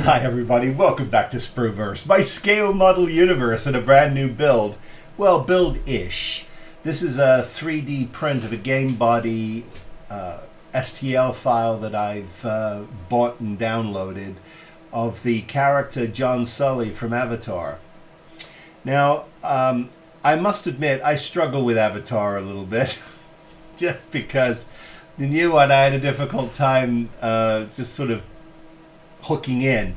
Hi everybody, welcome back to Sprueverse, my scale model universe in a brand new build. Well, build-ish. This is a 3D print of a GameBody STL file that I've bought and downloaded of the character John Sully from Avatar. Now, I must admit I struggle with Avatar a little bit, just because the new one I had a difficult time just sort of hooking in.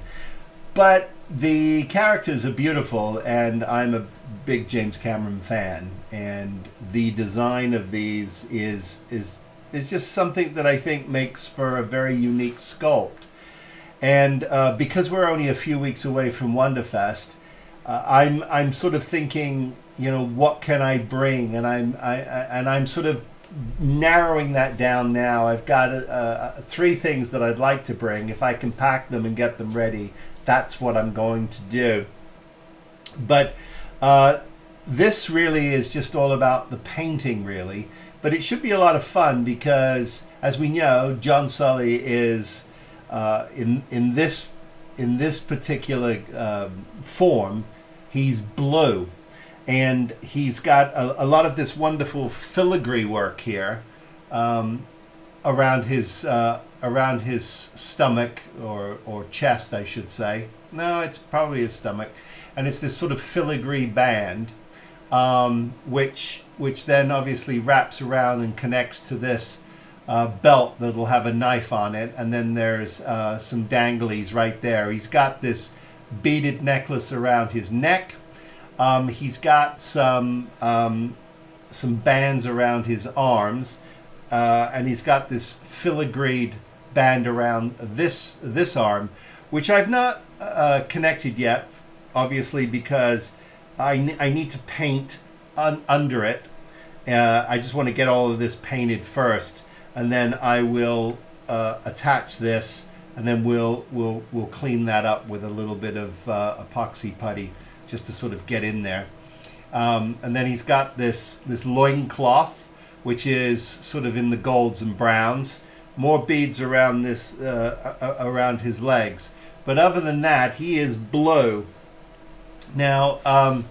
But the characters are beautiful, and I'm a big James Cameron fan, and the design of these is just something that I think makes for a very unique sculpt. And because we're only a few weeks away from Wonderfest, I'm sort of thinking, you know, what can I bring? And I'm sort of narrowing that down now. I've got 3 things that I'd like to bring. If I can pack them and get them ready, that's what I'm going to do. But this really is just all about the painting, really. But it should be a lot of fun because, as we know, John Sully is in this particular form, he's blue. And he's got a lot of this wonderful filigree work here around his stomach or chest, I should say. No, it's probably his stomach, and it's this sort of filigree band, which then obviously wraps around and connects to this belt that'll have a knife on it, and then there's some danglies right there. He's got this beaded necklace around his neck. He's got some bands around his arms, and he's got this filigreed band around this arm, which I've not connected yet, obviously, because I need to paint under it. I just want to get all of this painted first, and then I will attach this, and then we'll clean that up with a little bit of epoxy putty, just to sort of get in there. And then he's got this loincloth, which is sort of in the golds and browns. More beads around this around his legs. But other than that, he is blue. Now, while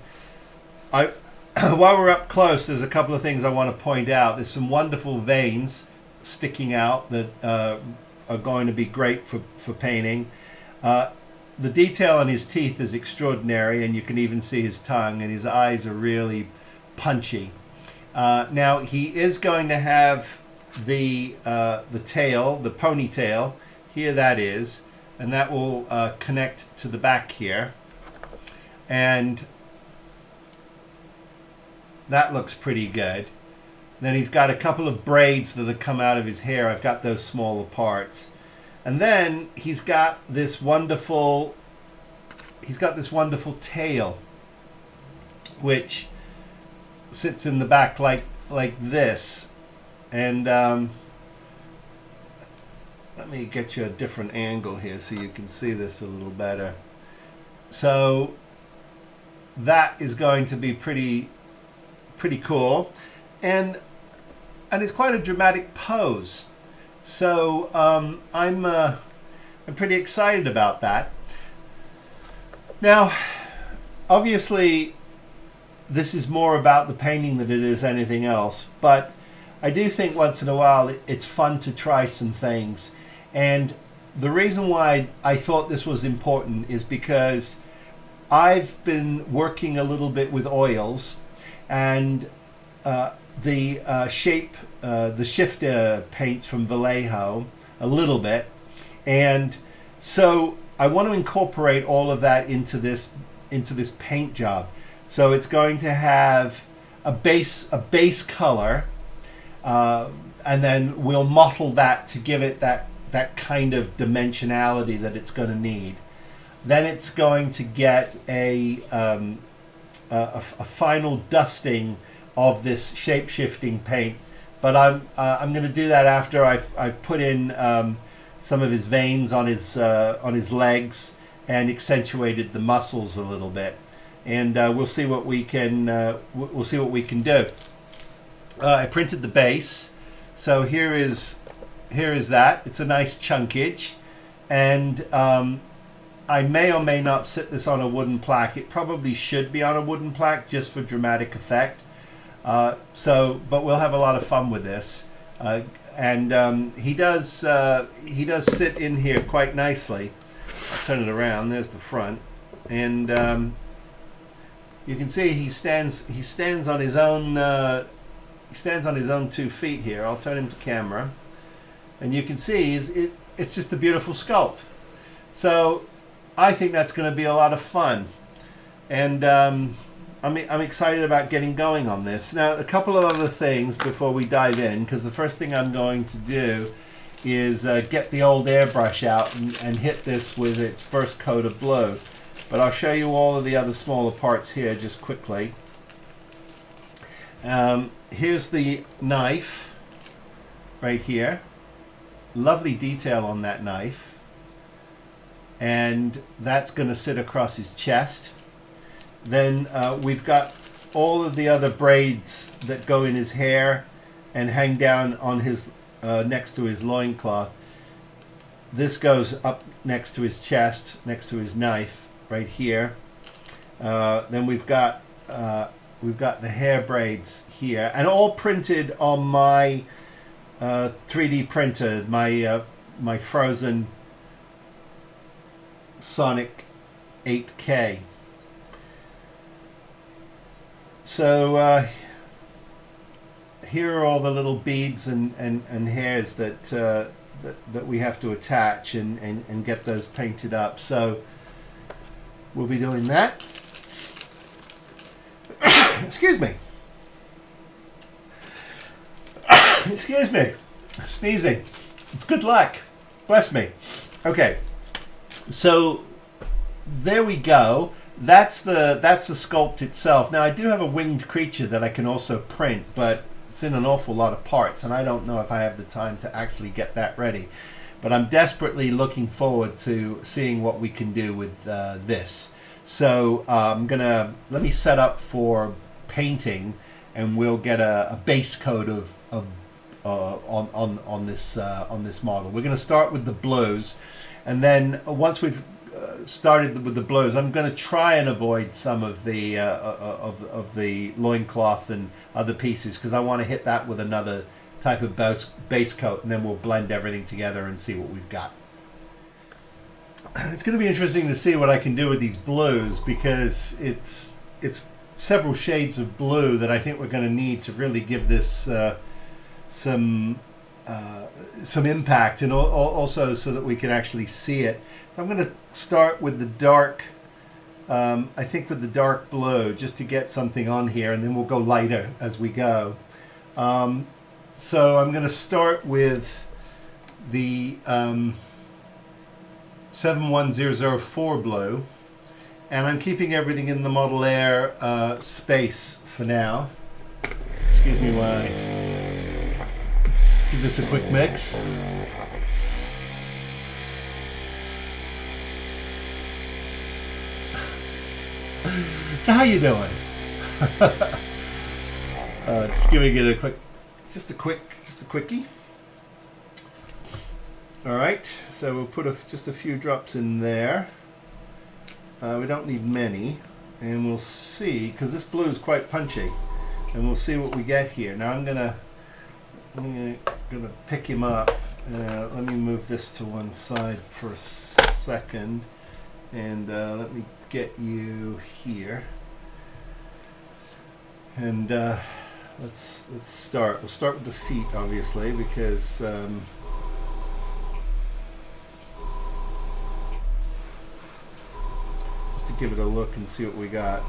we're up close, there's a couple of things I want to point out. There's some wonderful veins sticking out that are going to be great for painting. The detail on his teeth is extraordinary, and you can even see his tongue, and his eyes are really punchy. Now, he is going to have the tail, the ponytail. Here that is, and that will connect to the back here. And that looks pretty good. Then he's got a couple of braids that have come out of his hair. I've got those smaller parts. And then he's got this wonderful tail, which sits in the back like this. And let me get you a different angle here so you can see this a little better. So that is going to be pretty cool, and it's quite a dramatic pose. So I'm pretty excited about that. Now, obviously, this is more about the painting than it is anything else, but I do think once in a while it's fun to try some things. And the reason why I thought this was important is because I've been working a little bit with oils, and the shifter paints from Vallejo a little bit, and so I want to incorporate all of that into this paint job. So it's going to have a base color, and then we'll mottle that to give it that kind of dimensionality that it's going to need. Then it's going to get a final dusting of this shape-shifting paint, but I'm going to do that after I've put in some of his veins on his legs and accentuated the muscles a little bit, and we'll see what we can do. I printed the base, so here is that. It's a nice chunkage, and I may or may not sit this on a wooden plaque. It probably should be on a wooden plaque just for dramatic effect. But we'll have a lot of fun with this. And he does sit in here quite nicely. I'll turn it around. There's the front, and you can see he stands on his own 2 feet here. I'll turn him to camera, and you can see it's just a beautiful sculpt. So I think that's going to be a lot of fun, and I'm excited about getting going on this. Now, a couple of other things before we dive in, because the first thing I'm going to do is get the old airbrush out and hit this with its first coat of blue. But I'll show you all of the other smaller parts here just quickly. Here's the knife right here. Lovely detail on that knife. And that's going to sit across his chest. Then we've got all of the other braids that go in his hair and hang down on his next to his loincloth. This goes up next to his chest, next to his knife, right here. Then we've got the hair braids here, and all printed on my 3D printer, my Frozen Sonic 8K. So here are all the little beads and hairs that we have to attach and get those painted up. So we'll be doing that. Excuse me. Excuse me. Sneezing. It's good luck. Bless me. Okay. So there we go. That's the sculpt itself. Now I do have a winged creature that I can also print, but it's in an awful lot of parts, and I don't know if I have the time to actually get that ready. But I'm desperately looking forward to seeing what we can do with this. So let me set up for painting, and we'll get a base coat on this model. We're going to start with the blues, and then once we've started with the blues, I'm going to try and avoid some of the loincloth and other pieces, because I want to hit that with another type of base coat, and then we'll blend everything together and see what we've got. It's going to be interesting to see what I can do with these blues, because it's several shades of blue that I think we're going to need to really give this some impact, and also so that we can actually see it. So I'm going to start with the dark, I think with the dark blue, just to get something on here, and then we'll go lighter as we go. So I'm going to start with the 71004 blue, and I'm keeping everything in the Model Air space for now. Excuse me while I give this a quick mix. So how you doing? Just giving it a quickie. All right, so we'll put just a few drops in there. We don't need many, and we'll see, because this blue is quite punchy, and we'll see what we get here. Now I'm gonna pick him up. Let me move this to one side for a second, and let me get you here. And let's start. We'll start with the feet, obviously, because just to give it a look and see what we got.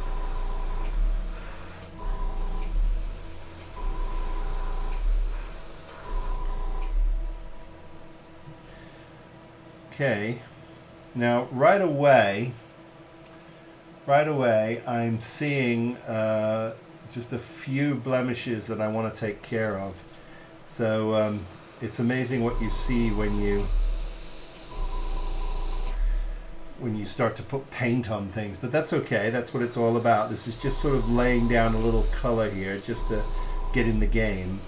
Okay. Now, right away, I'm seeing just a few blemishes that I want to take care of. So it's amazing what you see when you start to put paint on things, but that's okay. That's what it's all about. This is just sort of laying down a little color here just to get in the game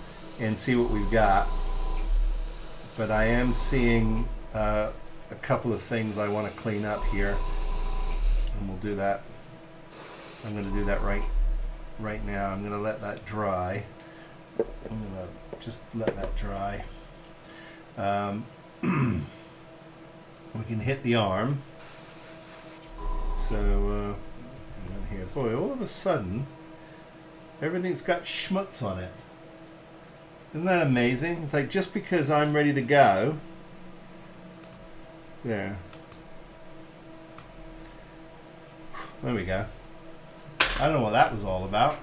and see what we've got. But I am seeing a a couple of things I want to clean up here, and we'll do that. I'm going to do that right now. I'm going to let that dry. I'm going to just let that dry. We can hit the arm. So here, boy, all of a sudden, everything's got schmutz on it. Isn't that amazing? It's like just because I'm ready to go. There. There we go. I don't know what that was all about.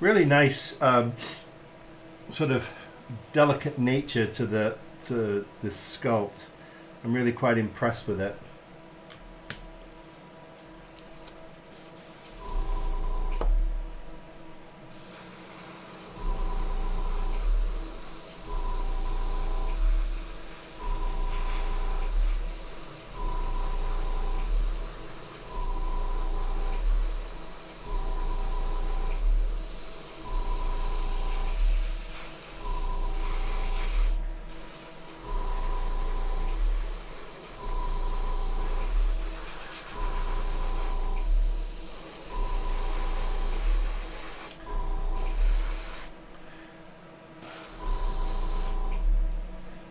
Really nice sort of delicate nature to this sculpt. I'm really quite impressed with it.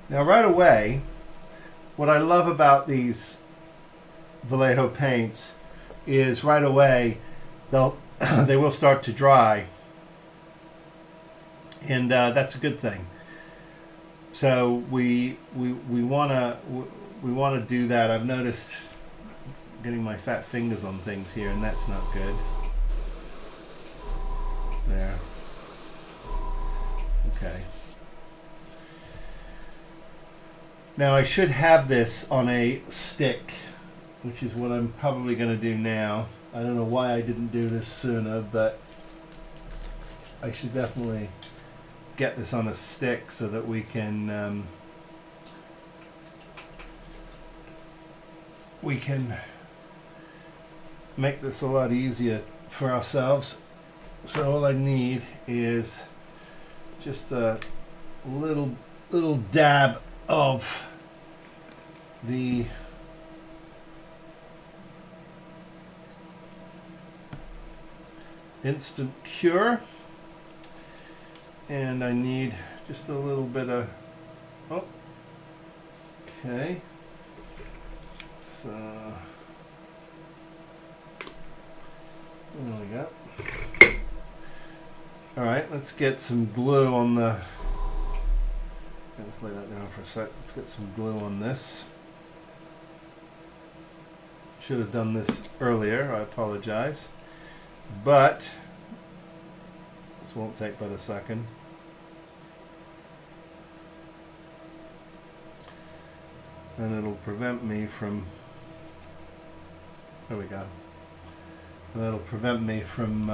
Now right away, what I love about these Vallejo paints is right away they will start to dry, and that's a good thing. So we want to do that. I've noticed getting my fat fingers on things here, and that's not good. There. Okay. Now I should have this on a stick, which is what I'm probably going to do now. I don't know why I didn't do this sooner, but I should definitely get this on a stick so that we can make this a lot easier for ourselves. So all I need is just a little dab of the Instant Cure, and I need just a little bit of okay, so there we go. All right, let's get some glue on the let's lay that down for a sec. Let's get some glue on this. Should have done this earlier, I apologize. But this won't take but a second. And it'll prevent me from, there we go. And it'll prevent me from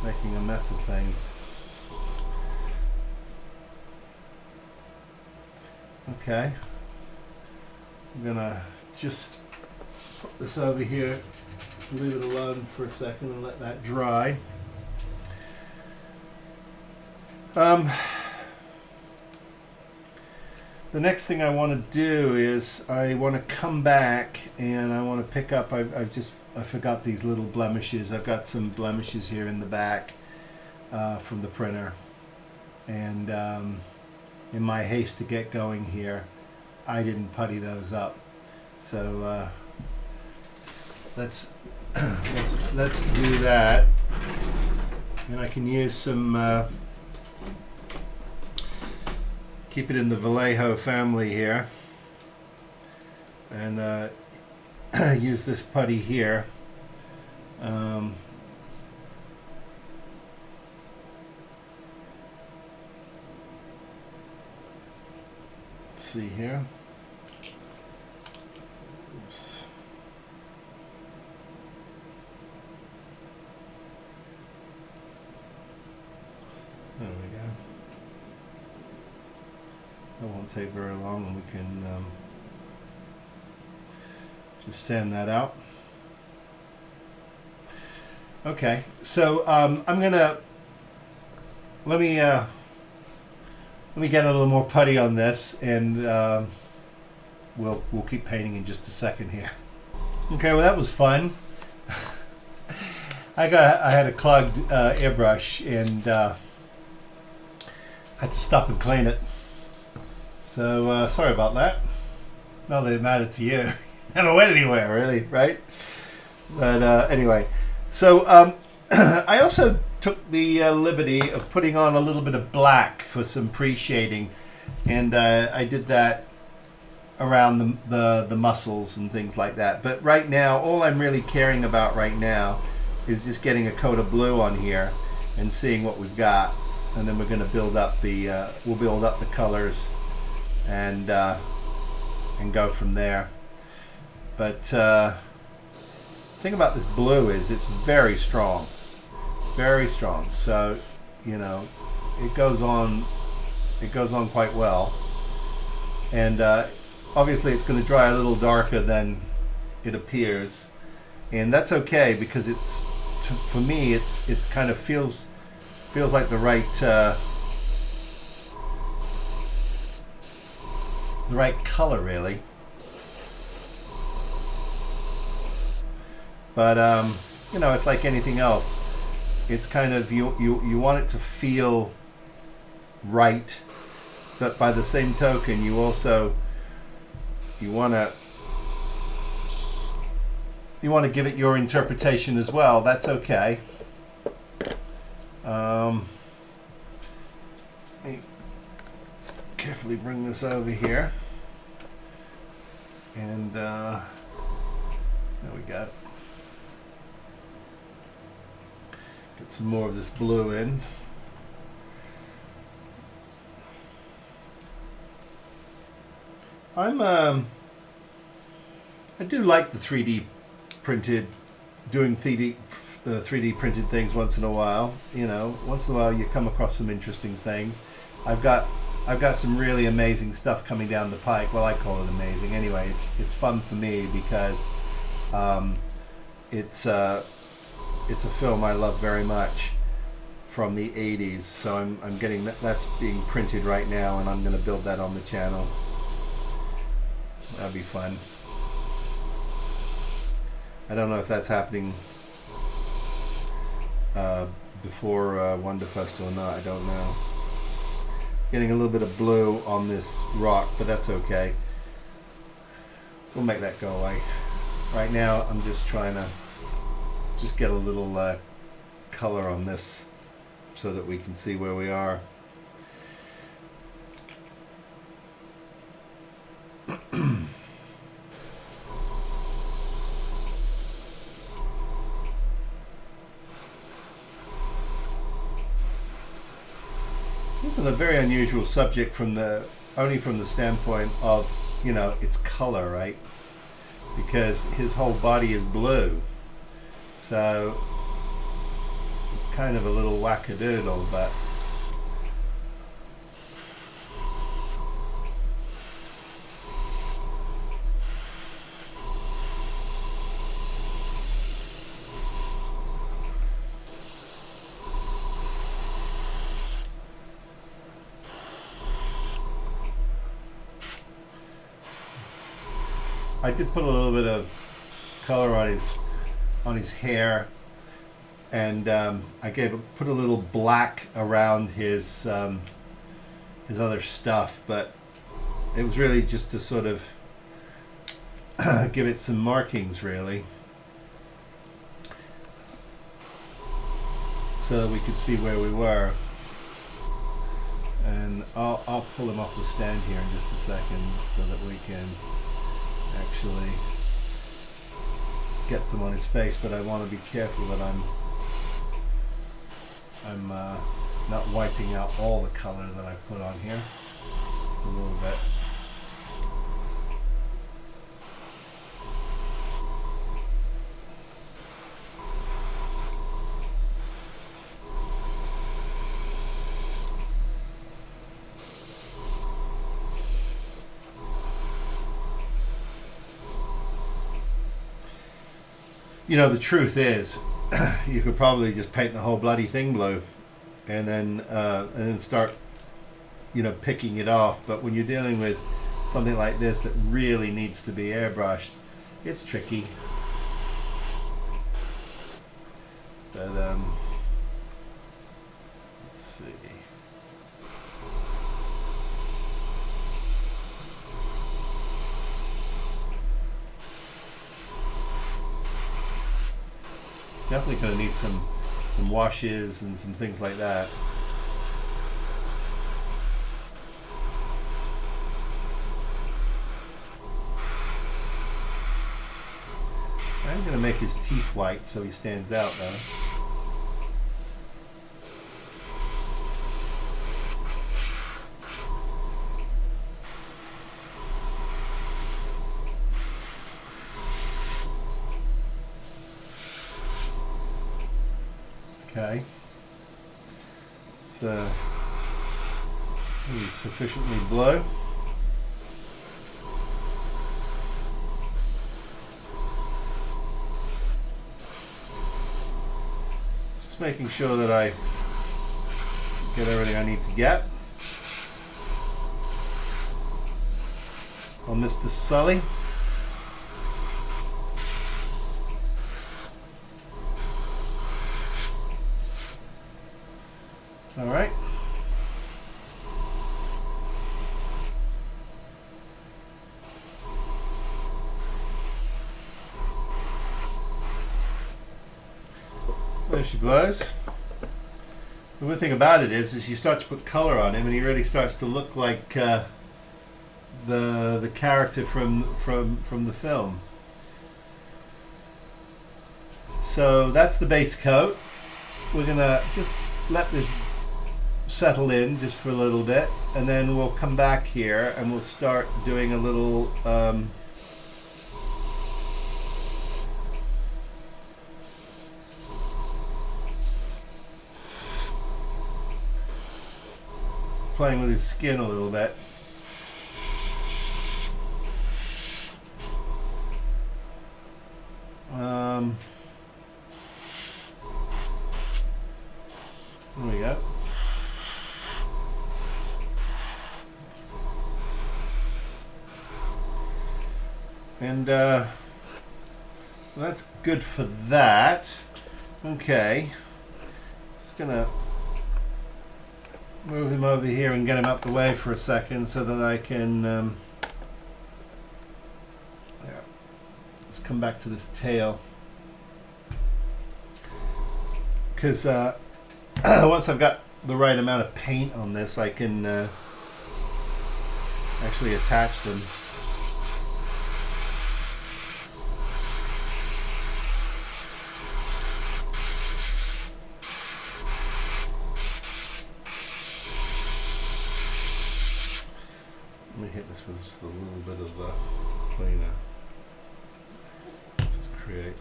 making a mess of things. Okay, I'm gonna just put this over here, leave it alone for a second and let that dry. The next thing I want to do is I want to come back and I want to pick up, I forgot these little blemishes. I've got some blemishes here in the back from the printer, and in my haste to get going here, I didn't putty those up. So let's do that, and I can use some. Keep it in the Vallejo family here, and use this putty here. Let's see here. Oops. There we go. That won't take very long, and we can just sand that out. Okay, so I'm gonna let me get a little more putty on this, and we'll keep painting in just a second here. Okay, well that was fun. I had a clogged airbrush, and had to stop and clean it. So sorry about that. Not that it mattered to you. Never went anywhere, really, right? But anyway, so I also took the liberty of putting on a little bit of black for some pre-shading, and I did that around the muscles and things like that. But right now, all I'm really caring about right now is just getting a coat of blue on here and seeing what we've got, and then we're going to build up we'll build up the colors and go from there. But the thing about this blue is it's very strong, very strong. So you know, it goes on quite well, and obviously it's going to dry a little darker than it appears, and that's okay, because for me it's kind of feels like the right color, really. But you know, it's like anything else. It's kind of you want it to feel right, but by the same token, you want to give it your interpretation as well. That's okay. Let me carefully bring this over here, and there we go. Get some more of this blue in. I do like the 3D printed, doing 3D printed things once in a while. You know, once in a while you come across some interesting things. I've got some really amazing stuff coming down the pike. Well, I call it amazing. Anyway, it's fun for me because it's a film I love very much from the 80s. So I'm getting that's being printed right now, and I'm going to build that on the channel. That'll be fun. I don't know if that's happening before Wonderfest or not. I don't know. Getting a little bit of blue on this rock, but that's okay. We'll make that go away. Right now, I'm just trying to get a little color on this so that we can see where we are. This is a very unusual subject only from the standpoint of, you know, its color, right? Because his whole body is blue. So it's kind of a little wackadoodle, but I did put a little bit of color on his hair, and I put a little black around his other stuff, but it was really just to sort of give it some markings, really, so that we could see where we were. And I'll pull him off the stand here in just a second so that we can actually get some on his face, but I want to be careful that I'm not wiping out all the color that I put on here. Just a little bit. You know, the truth is, you could probably just paint the whole bloody thing blue, and then start, you know, picking it off. But when you're dealing with something like this that really needs to be airbrushed, it's tricky. But let's see. Definitely going to need some washes and some things like that. I'm going to make his teeth white so he stands out though. Okay, so he's sufficiently blue. Just making sure that I get everything I need to get on Mr. Sully. All right. There she blows. The good thing about it is you start to put color on him, and he really starts to look like the character from the film. So that's the base coat. We're gonna just let this settle in just for a little bit, and then we'll come back here and we'll start doing a little playing with his skin a little bit. There we go. And that's good for that. Okay. Just gonna move him over here and get him up the way for a second so that I can there. Let's come back to this tail, because once I've got the right amount of paint on this, I can actually attach them. Let me hit this with just a little bit of the cleaner, just to create.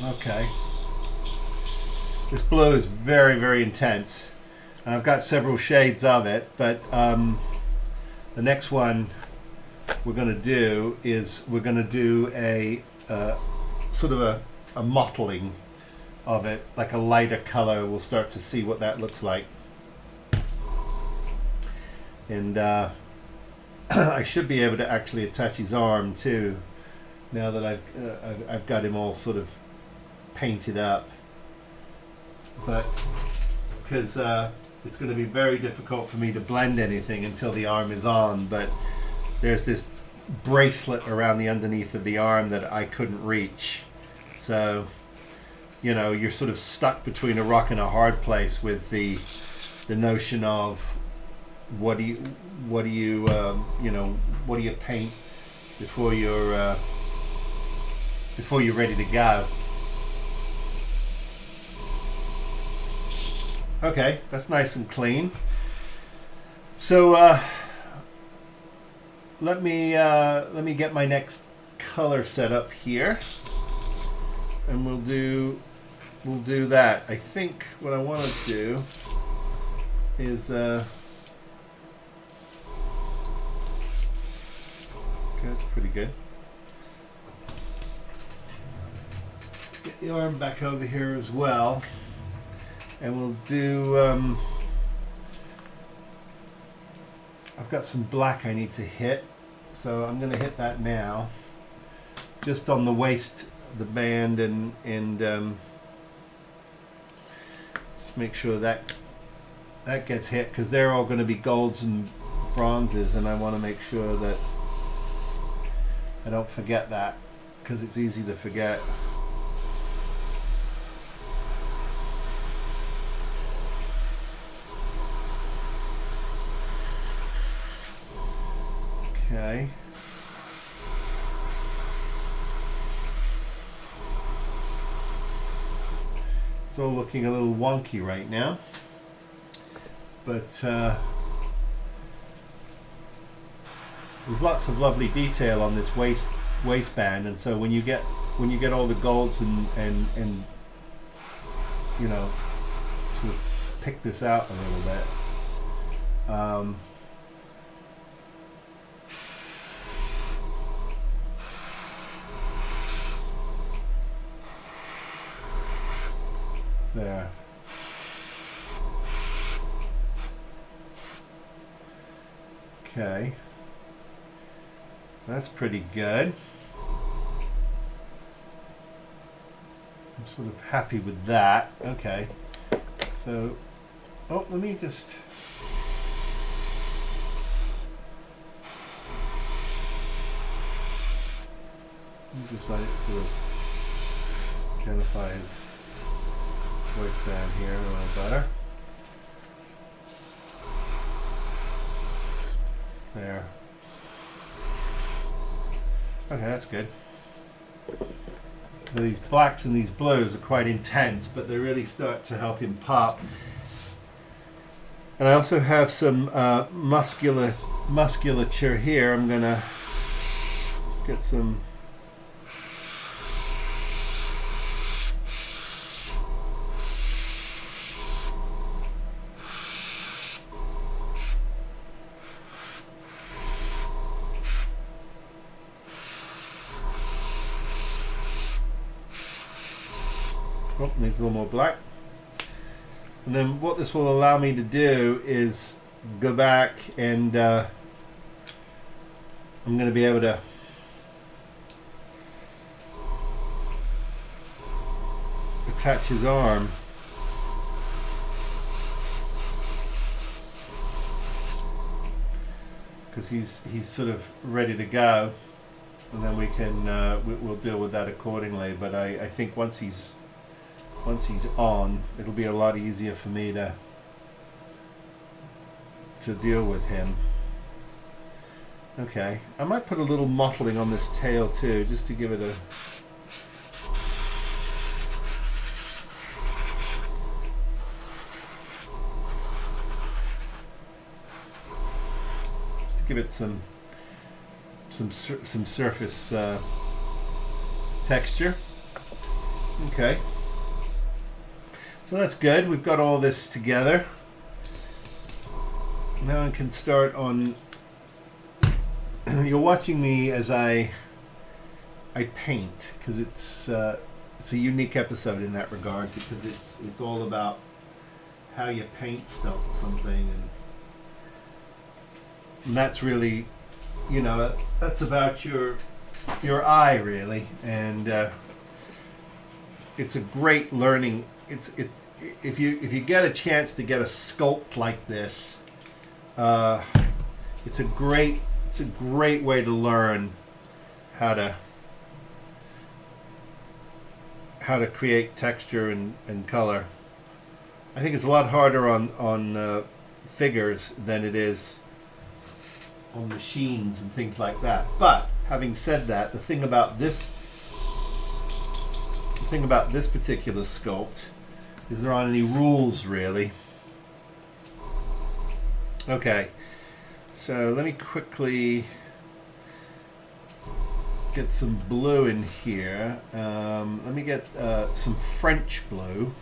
Okay, this blue is very, very intense, and I've got several shades of it, but the next one we're going to do is we're going to do a sort of a mottling of it, like a lighter color. We'll start to see what that looks like, and I should be able to actually attach his arm too, now that I've got him all sort of painted up, but because it's going to be very difficult for me to blend anything until the arm is on. But there's this bracelet around the underneath of the arm that I couldn't reach, so you know, you're sort of stuck between a rock and a hard place with the notion of what do you paint before you're ready to go. Okay, that's nice and clean. So let me get my next color set up here, and we'll do that. I think what I want to do is Pretty good. Get the arm back over here as well. And we'll do, I've got some black I need to hit. So I'm going to hit that now. Just on the waist, the band, and just make sure that gets hit, because they're all going to be golds and bronzes, and I want to make sure that I don't forget that, because it's easy to forget. Okay. It's all looking a little wonky right now, but there's lots of lovely detail on this waistband, and so when you get all the golds and you know, sort of pick this out a little bit. There. Okay. That's pretty good. I'm sort of happy with that. Okay. So, oh, let me just... let it sort of identify his waistband here a little better. There. Okay, that's good. So these blacks and these blues are quite intense, but they really start to help him pop. And I also have some musculature here. I'm gonna get some needs a little more black. And then what this will allow me to do is go back and I'm going to be able to attach his arm. Because he's sort of ready to go, and then we can we'll deal with that accordingly. But I think once he's on, it'll be a lot easier for me to deal with him. Okay, I might put a little mottling on this tail too, just to give it a some surface texture. Okay. So that's good. We've got all this together. Now I can start on. You're watching me as I paint, because it's a unique episode in that regard, because it's all about how you paint something, and that's really, you know, that's about your eye really, and it's a great learning. It's if you get a chance to get a sculpt like this, it's a great way to learn how to create texture and color. I think it's a lot harder on figures than it is on machines and things like that. But having said that, the thing about this particular sculpt is there aren't any rules really. Okay, so let me quickly get some blue in here. Let me get some French blue.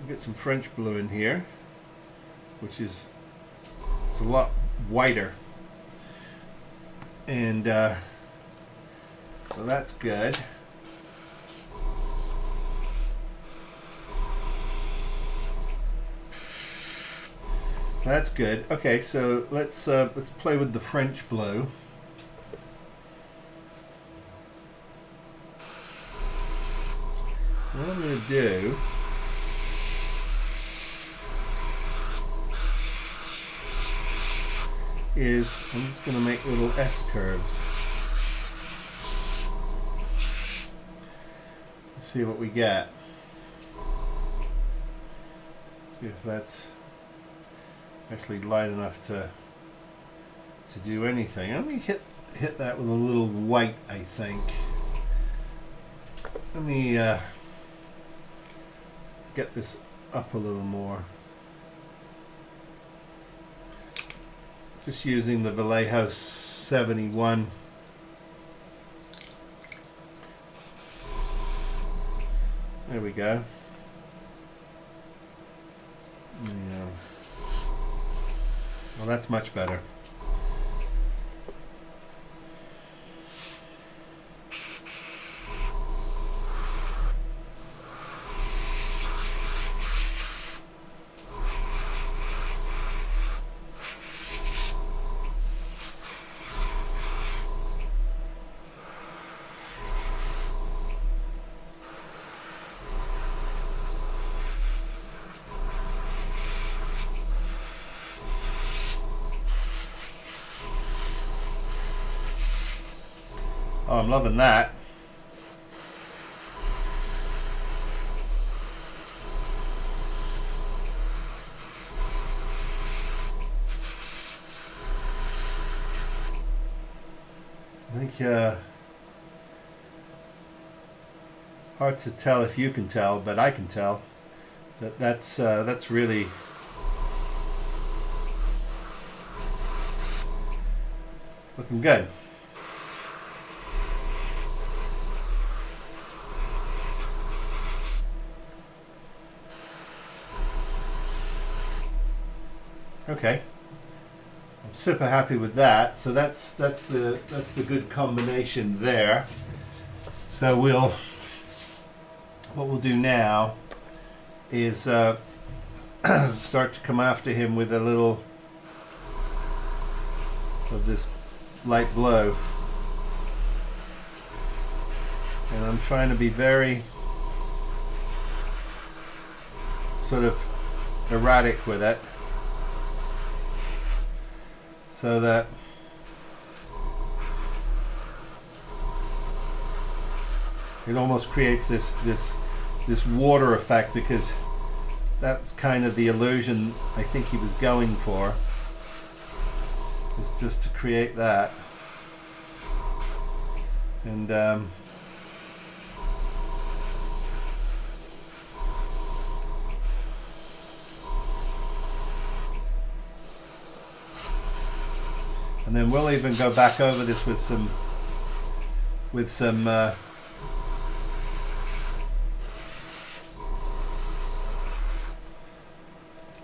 get some French blue in here, which is, it's a lot whiter, and so that's good. That's good. Okay, so let's play with the French blue. What I'm going to do is I'm just going to make little S curves. Let's see what we get. See if that's actually light enough to do anything. Let me hit that with a little white, I think. Let me get this up a little more. Just using the Vallejo 71. There we go. Yeah. Well, that's much better. Oh, I'm loving that. I think hard to tell if you can tell, but I can tell that that's really looking good. Okay, I'm super happy with that. So that's the good combination there. So what we'll do now is start to come after him with a little of this light blue, and I'm trying to be very sort of erratic with it, so that it almost creates this water effect, because that's kind of the illusion I think he was going for, is just to create that. And then we'll even go back over this with some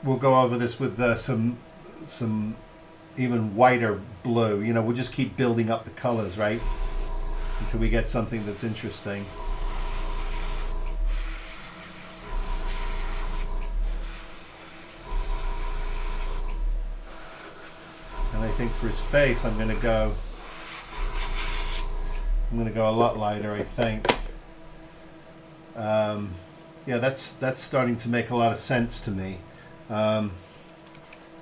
we'll go over this with some even whiter blue. You know, we'll just keep building up the colors, right, until we get something that's interesting. And I think for his face, I'm going to go a lot lighter, I think. Yeah, that's starting to make a lot of sense to me. I'm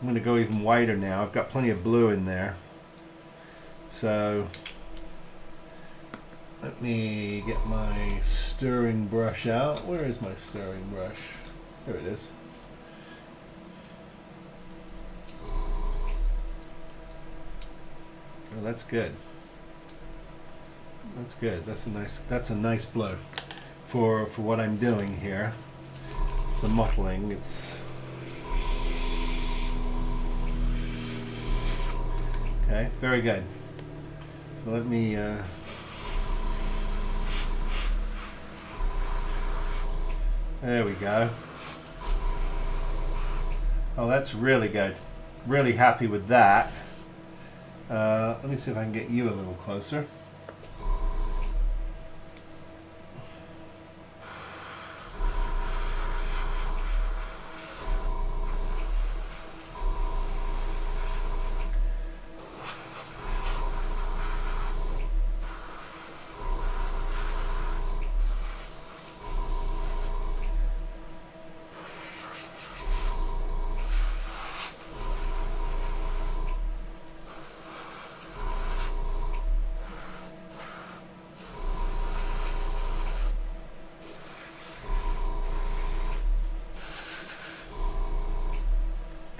going to go even whiter now. I've got plenty of blue in there. So let me get my stirring brush out. Where is my stirring brush? There it is. Oh, that's good. That's good. That's a nice blue for what I'm doing here. The mottling, it's okay, very good. So let me there we go. Oh, that's really good. Really happy with that. Let me see if I can get you a little closer.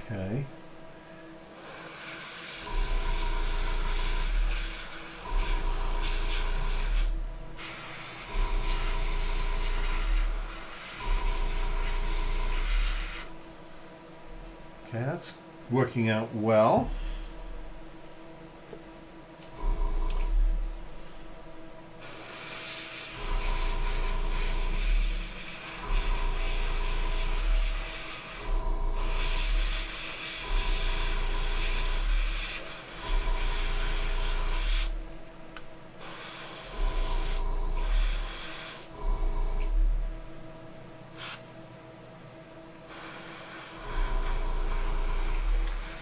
Okay. Okay, that's working out well.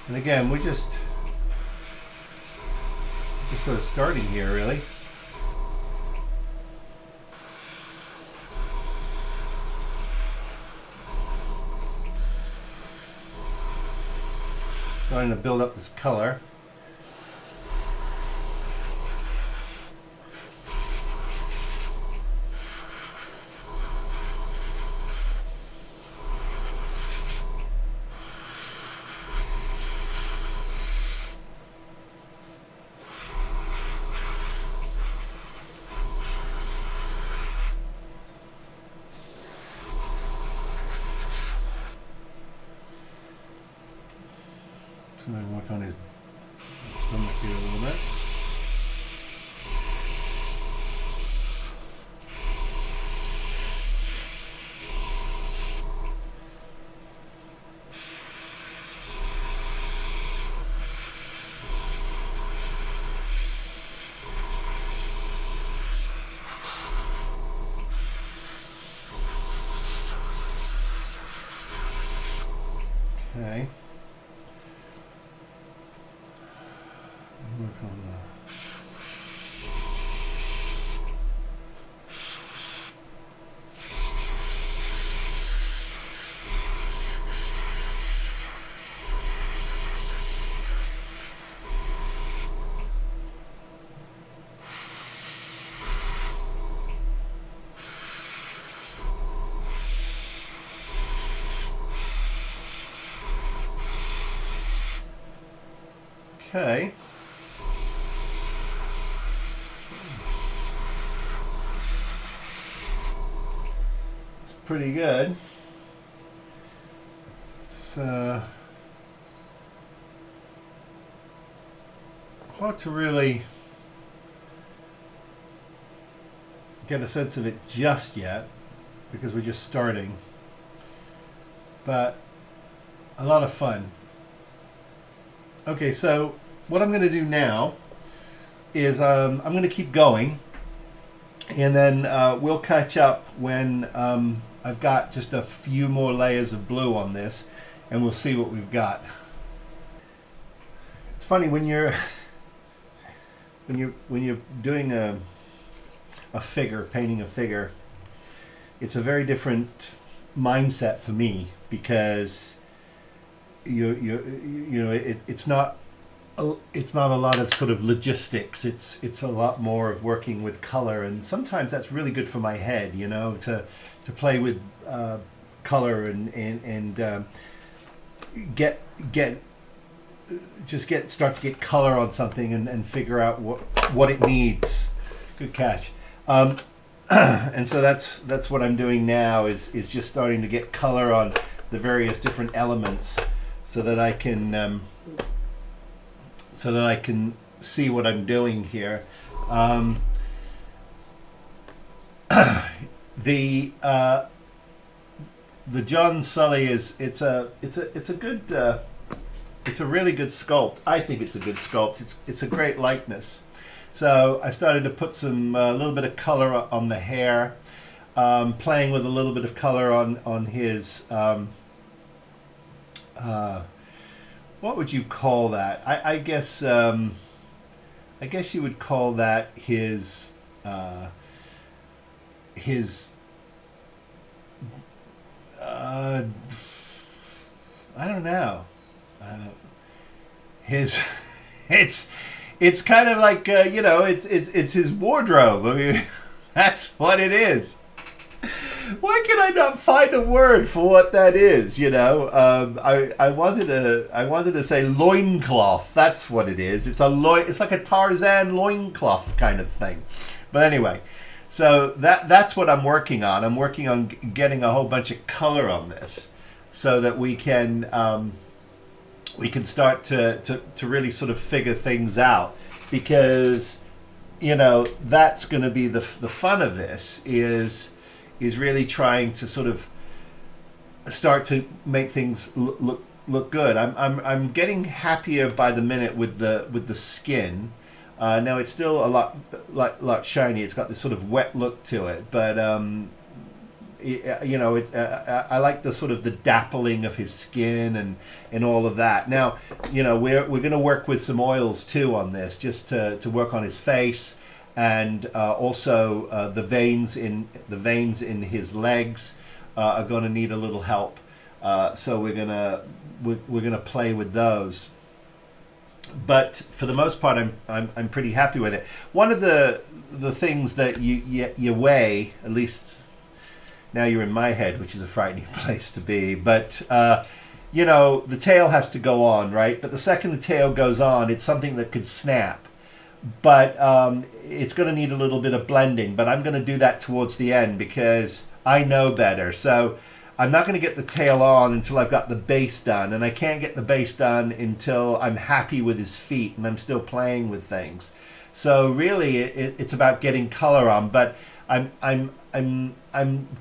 And again, we're just sort of starting here, really. Starting to build up this color. So I'm going to work on his stomach here a little bit. Okay. Work on the okay. It's pretty good. It's hard to really get a sense of it just yet because we're just starting, but a lot of fun. Okay, so what I'm going to do now is I'm going to keep going, and then we'll catch up when I've got just a few more layers of blue on this, and we'll see what we've got. It's funny when you're doing a figure, painting a figure. It's a very different mindset for me because it's not a lot of sort of logistics. It's a lot more of working with color, and sometimes that's really good for my head, you know, to play with color and start to get color on something and figure out what it needs. Good catch. And so that's what I'm doing now is just starting to get color on the various different elements so that I can see what I'm doing here. the John Sully is it's a good it's a really good sculpt. I think it's a good sculpt. It's a great likeness. So I started to put some a little bit of color on the hair, playing with a little bit of color on his what would you call that? I guess you would call that his I don't know. His it's kind of like you know, it's his wardrobe. I mean, that's what it is. Why can I not find a word for what that is? You know, I wanted to say loincloth. That's what it is. It's like a Tarzan loincloth kind of thing. But anyway, so that's what I'm working on. I'm working on getting a whole bunch of color on this, so that we can start to really sort of figure things out, because you know that's going to be the fun of this is really trying to sort of start to make things look good. I'm getting happier by the minute with the skin. Now it's still a lot shiny. It's got this sort of wet look to it, but you know, it's I like the sort of the dappling of his skin and all of that. Now, you know, we're going to work with some oils too on this, just to work on his face, and also the veins in his legs are going to need a little help. So we're gonna play with those. But for the most part, I'm pretty happy with it. One of the things that you weigh, at least now you're in my head, which is a frightening place to be. But you know, the tail has to go on, right? But the second the tail goes on, it's something that could snap. But it's going to need a little bit of blending. But I'm going to do that towards the end because I know better. So I'm not going to get the tail on until I've got the base done, and I can't get the base done until I'm happy with his feet and I'm still playing with things. So really, it's about getting color on, but I'm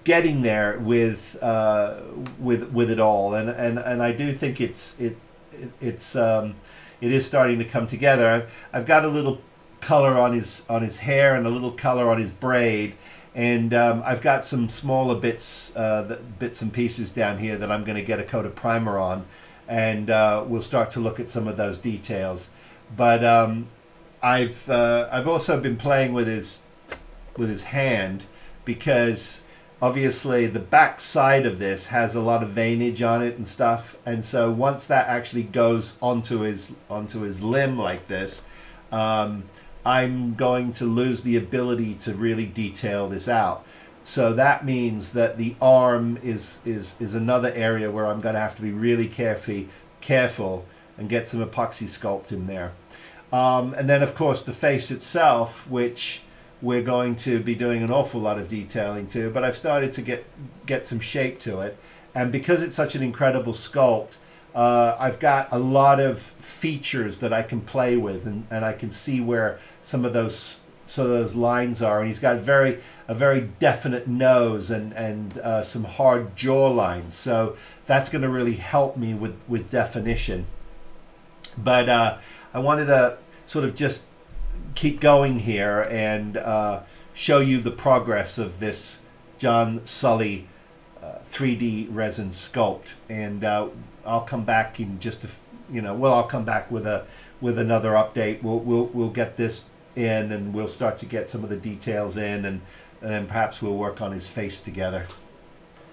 getting there with it all, and I do think it is starting to come together. I've got a little color on his hair and a little color on his braid. And I've got some smaller bits and pieces down here that I'm going to get a coat of primer on, and we'll start to look at some of those details. But I've also been playing with his hand, because obviously the back side of this has a lot of veinage on it and stuff, and so once that actually goes onto his limb like this, I'm going to lose the ability to really detail this out. So that means that the arm is another area where I'm going to have to be really careful and get some epoxy sculpt in there. And then of course the face itself, which we're going to be doing an awful lot of detailing to, but I've started to get some shape to it. And because it's such an incredible sculpt, I've got a lot of features that I can play with, and I can see where some of those lines are. And he's got a very definite nose and some hard jaw lines. So that's going to really help me with definition. But I wanted to sort of just keep going here and show you the progress of this John Sully 3D resin sculpt, and I'll come back in just I'll come back with another update. We'll get this in, and we'll start to get some of the details in, and then perhaps we'll work on his face together.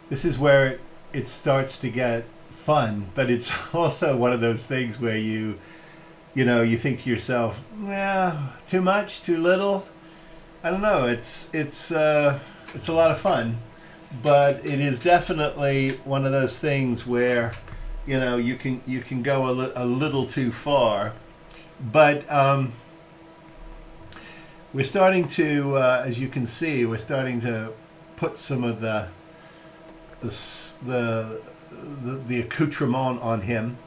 This is where it starts to get fun, but it's also one of those things where you think to yourself, yeah, too much, too little. I don't know. It's a lot of fun, but it is definitely one of those things where you can go a little too far. But we're starting to, as you can see, we're starting to put some of the accoutrement on him,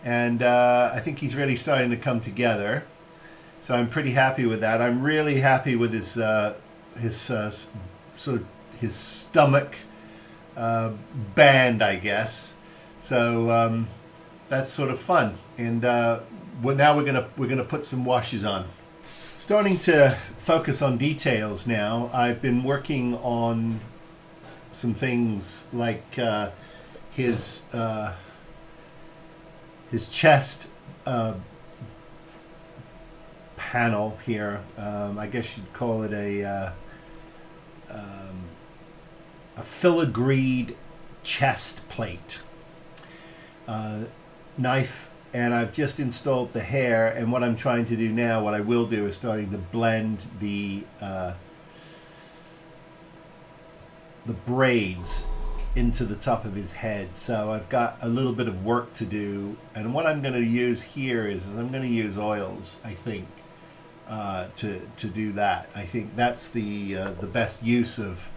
and I think he's really starting to come together. So I'm pretty happy with that. I'm really happy with his sort of his stomach, band, I guess. So that's sort of fun. And now we're gonna put some washes on. Starting to focus on details now. I've been working on some things like his chest panel here. I guess you'd call it a filigreed chest plate. Knife, and I've just installed the hair, and what I'm trying to do now, what I will do, is starting to blend the braids into the top of his head. So I've got a little bit of work to do, and what I'm going to use here is I'm going to use oils, I think, to do that. I think that's the best use of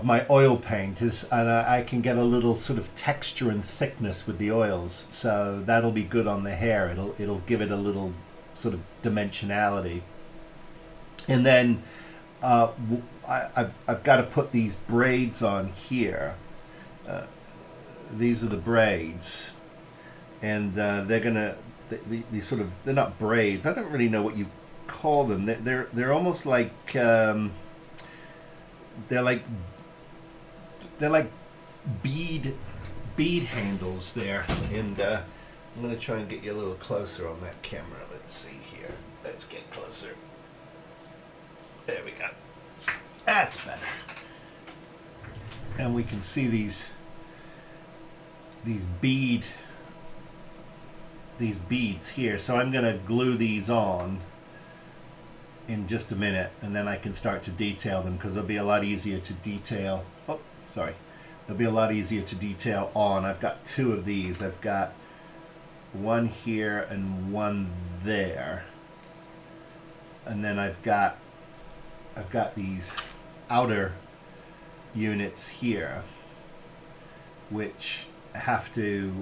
my oil paint is, and I can get a little sort of texture and thickness with the oils, so that'll be good on the hair. It'll give it a little sort of dimensionality. And then I've got to put these braids on here. These are the braids, and they're gonna these sort of, they're not braids. I don't really know what you call them. They're almost like they're like bead handles there, and I'm gonna try and get you a little closer on that camera. Let's see here. Let's get closer. There we go. That's better. And we can see these beads here. So I'm gonna glue these on in just a minute, and then I can start to detail them, because they'll be a lot easier to detail. Oh, sorry. They'll be a lot easier to detail on. I've got two of these. I've got one here and one there. And then I've got these outer units here, which have to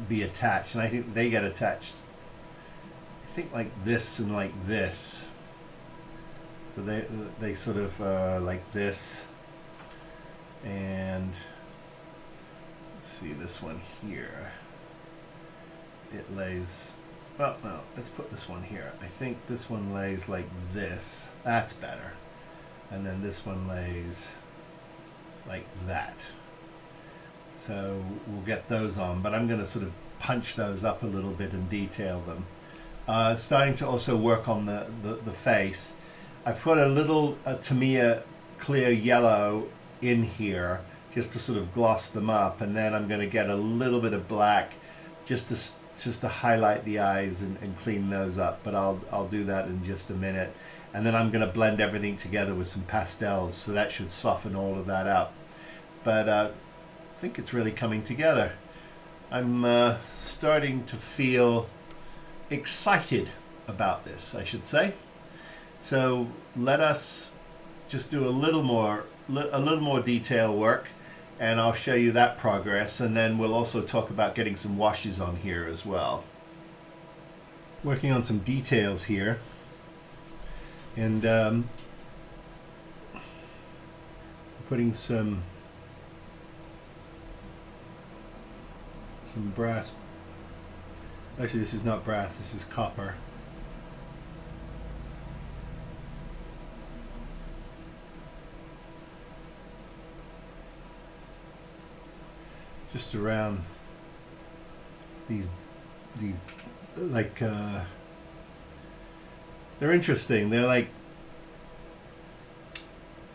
be attached, and I think they get attached, I think, like this and like this. So they sort of like this, and let's see, this one here, it lays, well, no, let's put this one here. I think this one lays like this. That's better. And then this one lays like that. So we'll get those on, but I'm going to sort of punch those up a little bit and detail them. Starting to also work on the face. I put a little Tamiya clear yellow in here just to sort of gloss them up, and then I'm going to get a little bit of black just to highlight the eyes and clean those up, but I'll do that in just a minute. And then I'm going to blend everything together with some pastels, so that should soften all of that up. But I think it's really coming together. I'm starting to feel excited about this, I should say. So let us just do a little more detail work, and I'll show you that progress, and then we'll also talk about getting some washes on here as well. Working on some details here, and putting some brass. Actually, this is not brass, this is copper. Just around these like they're interesting. They're like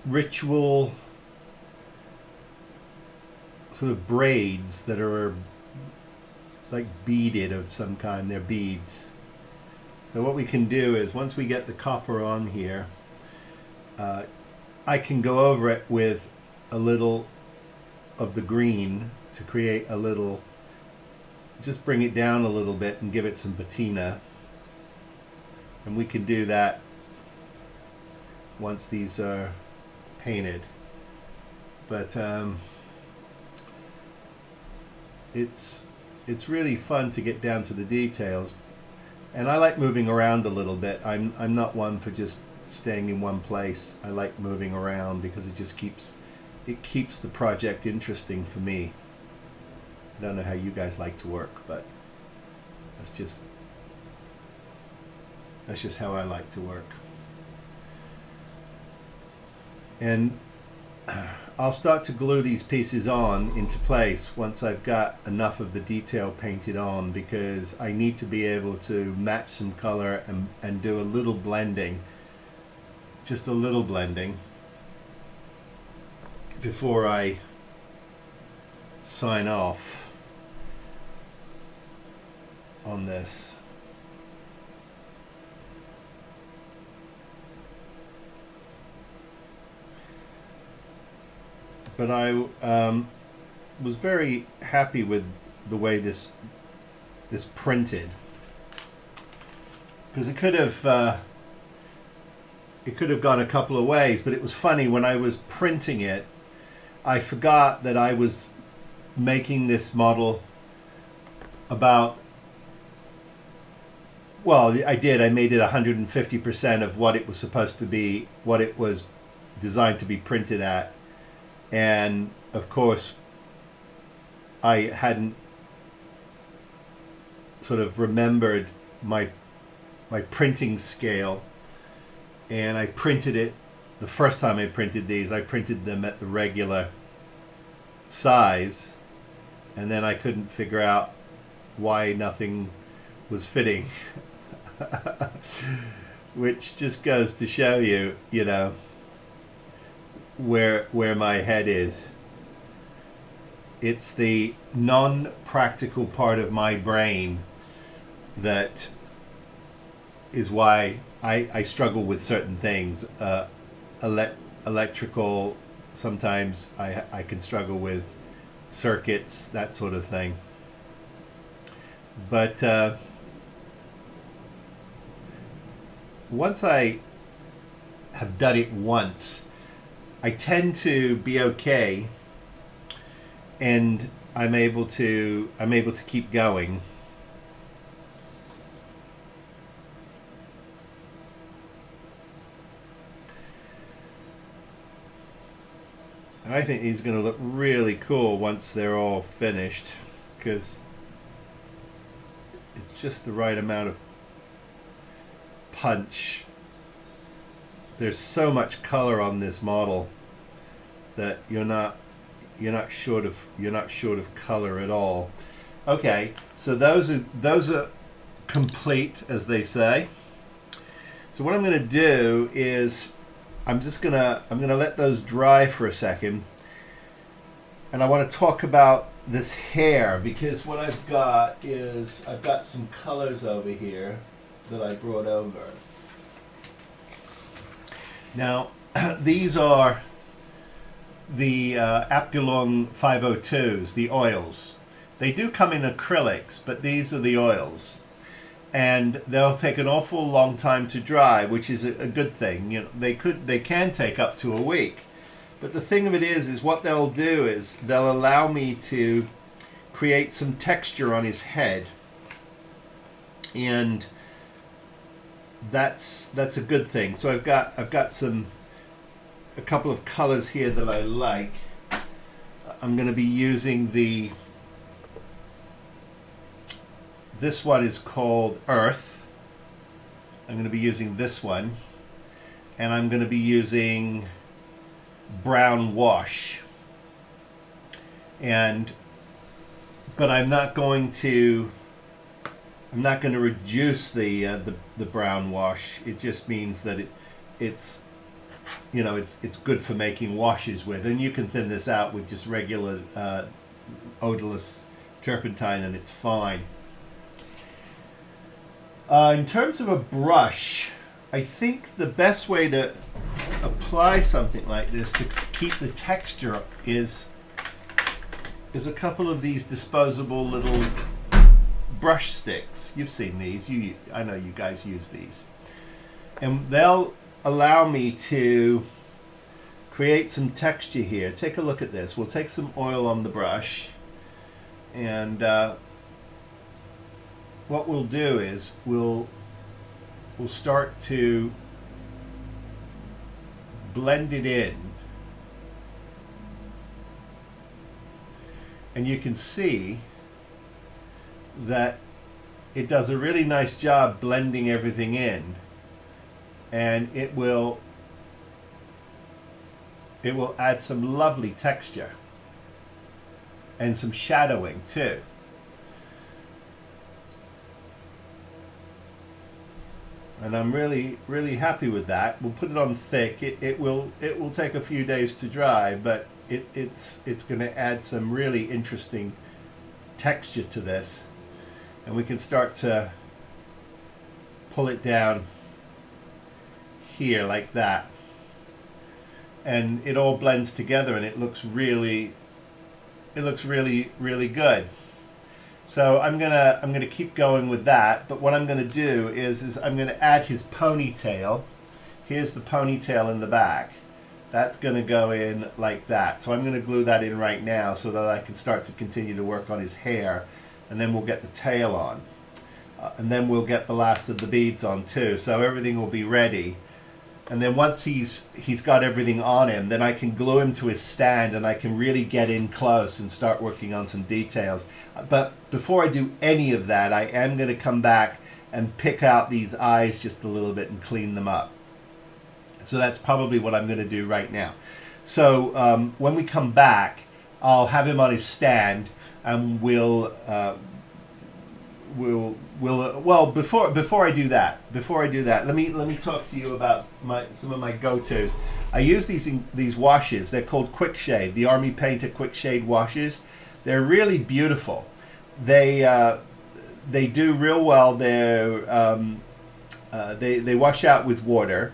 ritual sort of braids that are like beaded of some kind. They're beads. So what we can do is, once we get the copper on here, I can go over it with a little of the green to create a little, just bring it down a little bit and give it some patina. And we can do that once these are painted. But it's really fun to get down to the details, and I like moving around a little bit. I'm not one for just staying in one place. I like moving around because it keeps the project interesting for me. I don't know how you guys like to work, but that's just how I like to work. And I'll start to glue these pieces on into place once I've got enough of the detail painted on, because I need to be able to match some color and do a little blending, just a little blending, before I sign off on this. But I was very happy with the way this printed, because it could have gone a couple of ways. But it was funny, when I was printing it, I forgot that I was making this model about, well, I did. I made it 150% of what it was supposed to be, what it was designed to be printed at. And of course, I hadn't sort of remembered my printing scale, and I printed it. The first time I printed these, I printed them at the regular size, and then I couldn't figure out why nothing was fitting. Which just goes to show you, you know, where my head is. It's the non-practical part of my brain that is why I struggle with certain things. Electrical, sometimes I can struggle with circuits, that sort of thing. But once I have done it once, I tend to be okay, and I'm able to keep going. I think these are going to look really cool once they're all finished, because it's just the right amount of punch. There's so much color on this model that you're not short of color at all. Okay, so those are complete, as they say. So what I'm going to do is I'm gonna let those dry for a second, and I want to talk about this hair, because what I've got is I've got some colors over here that I brought over. Now, these are the Aptilong 502s, the oils. They do come in acrylics, but these are the oils. And they'll take an awful long time to dry, which is a good thing. You know, they can take up to a week. But the thing of it is what they'll do is they'll allow me to create some texture on his head. And that's a good thing. So I've got a couple of colors here that I like. I'm going to be using this one is called Earth. I'm going to be using this one, and I'm going to be using Brown Wash. But I'm not going to reduce the brown wash. It just means that it's good for making washes with, and you can thin this out with just regular odorless turpentine, and it's fine. In terms of a brush, I think the best way to apply something like this to keep the texture is a couple of these disposable little brush sticks. You've seen these. I know you guys use these. And they'll allow me to create some texture here. Take a look at this. We'll take some oil on the brush, and what we'll do is we'll start to blend it in. And you can see that it does a really nice job blending everything in, and it will add some lovely texture and some shadowing too. And I'm really happy with that. We'll put it on thick. It will take a few days to dry, but it's going to add some really interesting texture to this. And we can start to pull it down here like that. And it all blends together, and it looks really good. So I'm gonna keep going with that. But what I'm gonna do is I'm gonna add his ponytail. Here's the ponytail in the back. That's gonna go in like that. So I'm gonna glue that in right now so that I can start to continue to work on his hair. And then we'll get the tail on, and then we'll get the last of the beads on too. So everything will be ready. And then once he's got everything on him, then I can glue him to his stand, and I can really get in close and start working on some details. But before I do any of that, I am going to come back and pick out these eyes just a little bit and clean them up. So that's probably what I'm going to do right now. So when we come back, I'll have him on his stand. And well, before I do that, let me talk to you about some of my go-tos. I use these washes. They're called Quick Shade, the Army Painter Quick Shade washes. They're really beautiful. They do real well. They wash out with water.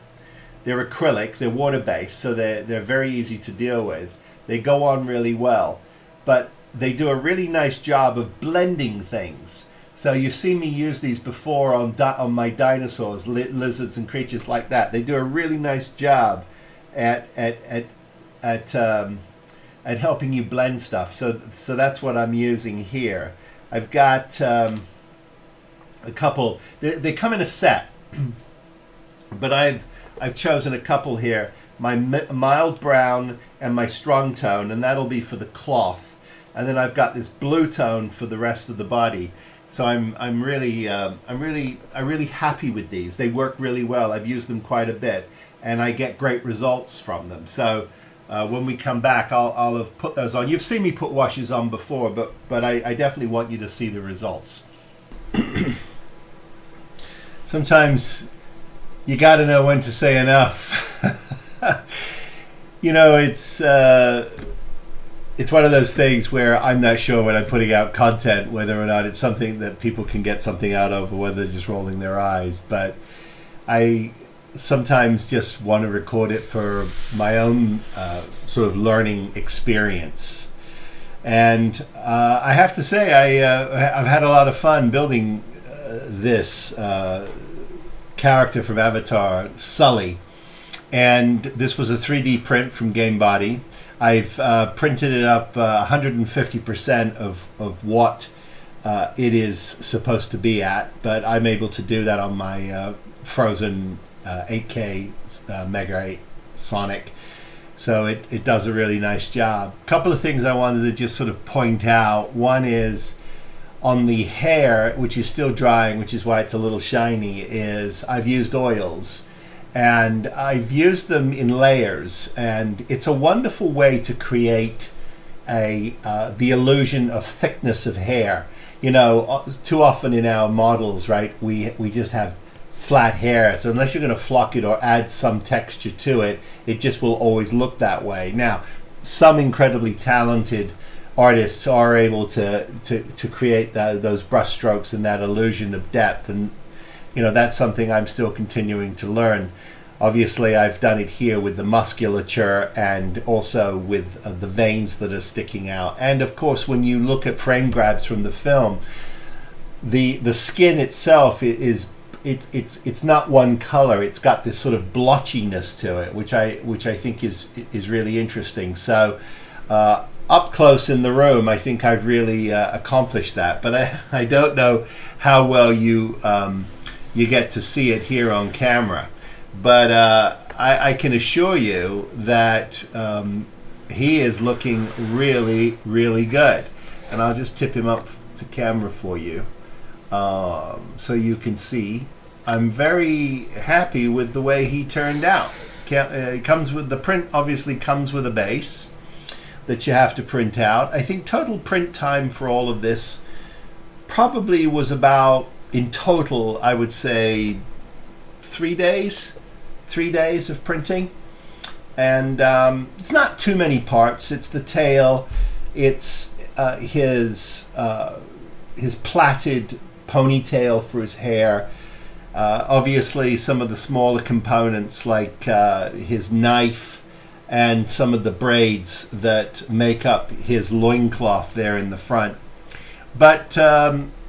They're acrylic. They're water-based, so they're very easy to deal with. They go on really well, but they do a really nice job of blending things. So you've seen me use these before on my dinosaurs, lizards and creatures like that. They do a really nice job at helping you blend stuff. So that's what I'm using here. I've got a couple. They come in a set, but I've chosen a couple here. My mild brown and my strong tone, and that'll be for the cloth. And then I've got this blue tone for the rest of the body. So I'm really happy with these. They work really well. I've used them quite a bit, and I get great results from them. So when we come back, I'll have put those on. You've seen me put washes on before, but I definitely want you to see the results. Sometimes you got to know when to say enough. You know, it's one of those things where I'm not sure when I'm putting out content whether or not it's something that people can get something out of, or whether they're just rolling their eyes. But I sometimes just want to record it for my own sort of learning experience. And I have to say, I've had a lot of fun building this character from Avatar, Sully. And this was a 3D print from GameBody. I've printed it up 150% of what it is supposed to be at, but I'm able to do that on my Frozen 8K Mega 8 Sonic. So it does a really nice job. A couple of things I wanted to just sort of point out. One is on the hair, which is still drying, which is why it's a little shiny, is I've used oils. And I've used them in layers, and it's a wonderful way to create the illusion of thickness of hair. You know, too often in our models, right, we just have flat hair. So unless you're going to flock it or add some texture to it, it just will always look that way. Now, some incredibly talented artists are able to create those brush strokes and that illusion of depth, and you know, that's something I'm still continuing to learn. Obviously, I've done it here with the musculature and also with the veins that are sticking out. And of course, when you look at frame grabs from the film, the skin itself it's not one color. It's got this sort of blotchiness to it, which I think is really interesting. So up close in the room, I think I've really accomplished that. But I don't know how well you get to see it here on camera. But I can assure you that he is looking really, really good. And I'll just tip him up to camera for you so you can see. I'm very happy with the way he turned out. It comes with the print, obviously comes with a base that you have to print out. I think total print time for all of this probably was about, in total, I would say 3 days. 3 days of printing. And it's not too many parts. It's the tail, it's his plaited ponytail for his hair. Obviously some of the smaller components like his knife and some of the braids that make up his loincloth there in the front. But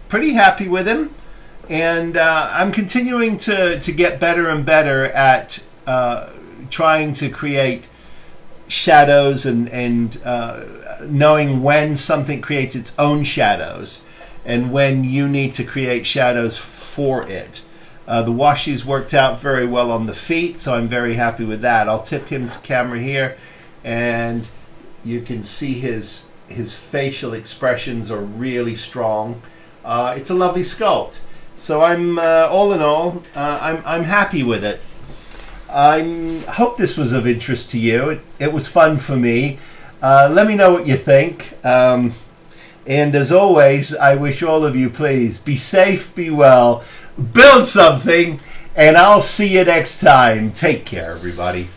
pretty happy with him, and I'm continuing to get better and better at trying to create shadows and knowing when something creates its own shadows and when you need to create shadows for it. The washi's worked out very well on the feet, so I'm very happy with that. I'll tip him to camera here, and you can see his facial expressions are really strong. It's a lovely sculpt. So I'm all in all, I'm happy with it. I hope this was of interest to you. It was fun for me. Let me know what you think. And as always, I wish all of you, please, be safe, be well, build something, and I'll see you next time. Take care, everybody.